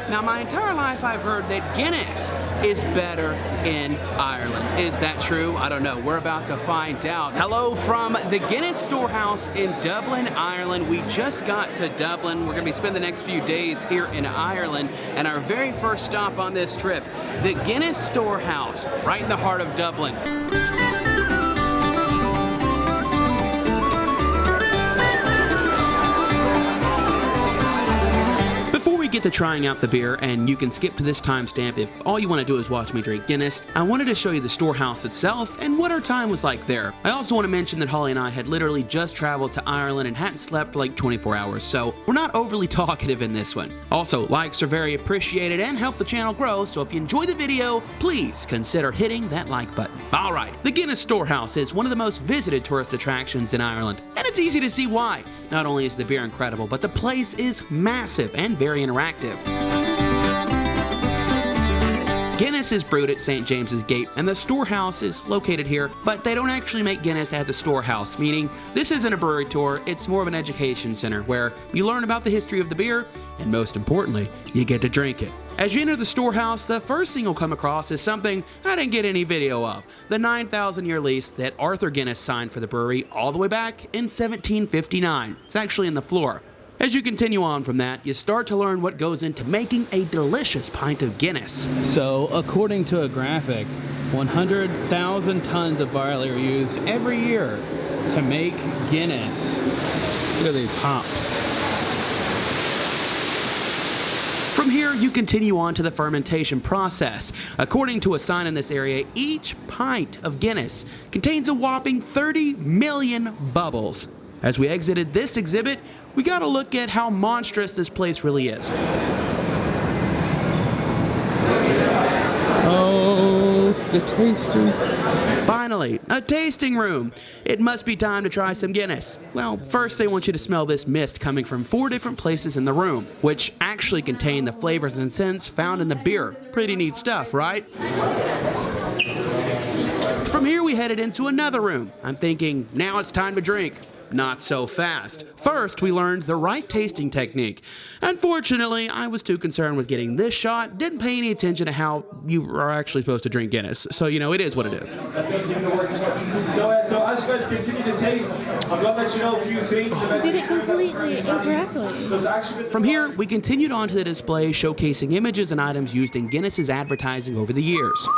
Now, my entire life I've heard that Guinness is better in Ireland. Is that true? I don't know. We're about to find out. Hello from the Guinness Storehouse in Dublin, Ireland. We just got to Dublin. We're going to be spending the next few days here in Ireland, and our very first stop on this trip, the Guinness Storehouse, right in the heart of Dublin. Get to trying out the beer, and you can skip to this timestamp if all you want to do is watch me drink Guinness. I wanted to show you the storehouse itself and what our time was like there. I also want to mention that Holly and I had literally just traveled to Ireland and hadn't slept for like 24 hours, so we're not overly talkative in this one. Also, likes are very appreciated and help the channel grow, so if you enjoy the video, please consider hitting that like button. Alright, the Guinness Storehouse is one of the most visited tourist attractions in Ireland, and it's easy to see why. Not only is the beer incredible, but the place is massive and very interactive. Guinness is brewed at St. James's Gate, and the storehouse is located here, but they don't actually make Guinness at the storehouse, meaning this isn't a brewery tour, it's more of an education center where you learn about the history of the beer, and most importantly, you get to drink it. As you enter the storehouse, the first thing you'll come across is something I didn't get any video of, the 9,000-year lease that Arthur Guinness signed for the brewery all the way back in 1759. It's actually in the floor. As you continue on from that, you start to learn what goes into making a delicious pint of Guinness. So, according to a graphic, 100,000 tons of barley are used every year to make Guinness. Look at these hops. From here, you continue on to the fermentation process. According to a sign in this area, each pint of Guinness contains a whopping 30 million bubbles. As we exited this exhibit, we got to look at how monstrous this place really is. Oh, the tasting. Finally, a tasting room. It must be time to try some Guinness. Well, first they want you to smell this mist coming from 4 different places in the room, which actually contain the flavors and scents found in the beer. Pretty neat stuff, right? From here we headed into another room. I'm thinking, now it's time to drink. Not so fast. First, we learned the right tasting technique. Unfortunately, I was too concerned with getting this shot, didn't pay any attention to how you are actually supposed to drink Guinness. So, you know, it is what it is. So as you guys continue to taste, I'm going to let you know a few things about did it completely incorrectly. From here, we continued on to the display showcasing images and items used in Guinness's advertising over the years.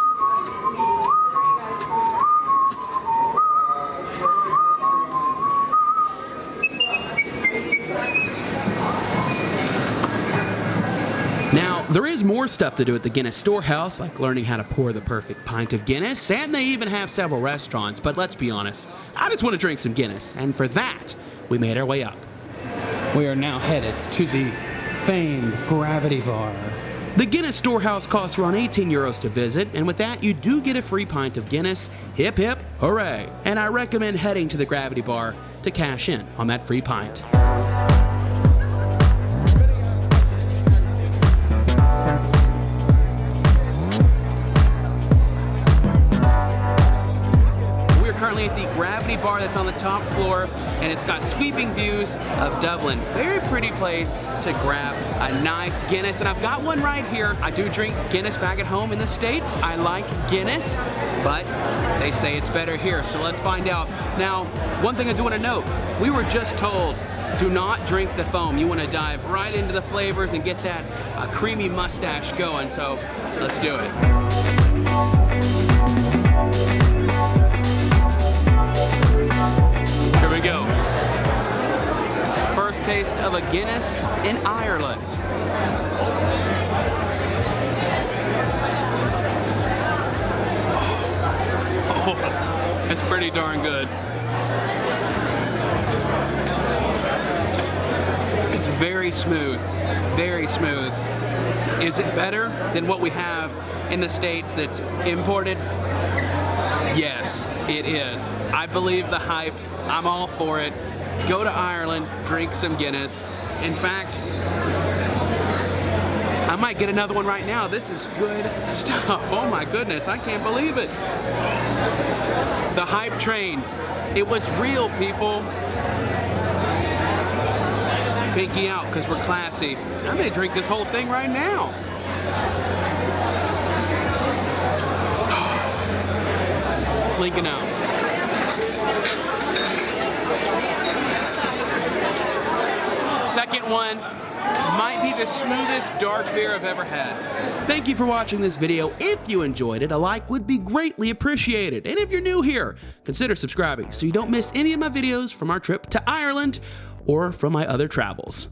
Now, there is more stuff to do at the Guinness Storehouse, like learning how to pour the perfect pint of Guinness, and they even have several restaurants, but let's be honest, I just want to drink some Guinness, and for that, we made our way up. We are now headed to the famed Gravity Bar. The Guinness Storehouse costs around 18 euros to visit, and with that, you do get a free pint of Guinness. Hip hip, hooray! And I recommend heading to the Gravity Bar to cash in on that free pint. Currently at the Gravity Bar that's on the top floor, and it's got sweeping views of Dublin. Very pretty place to grab a nice Guinness, and I've got one right here. I do drink Guinness back at home in the States. I like Guinness, but they say it's better here, so let's find out. Now, one thing I do want to note, we were just told, do not drink the foam. You want to dive right into the flavors and get that creamy mustache going, so let's do it. Here we go. First taste of a Guinness in Ireland. Oh, it's pretty darn good. It's very smooth, very smooth. Is it better than what we have in the States that's imported? Yes, it is. I believe the hype. I'm all for it. Go to Ireland, drink some Guinness. In fact, I might get another one right now. This is good stuff. Oh my goodness, I can't believe it. The hype train. It was real, people. Pinky out, because we're classy. I may drink this whole thing right now. Lincoln out. Second one might be the smoothest dark beer I've ever had. Thank you for watching this video. If you enjoyed it, a like would be greatly appreciated. And if you're new here, consider subscribing so you don't miss any of my videos from our trip to Ireland or from my other travels.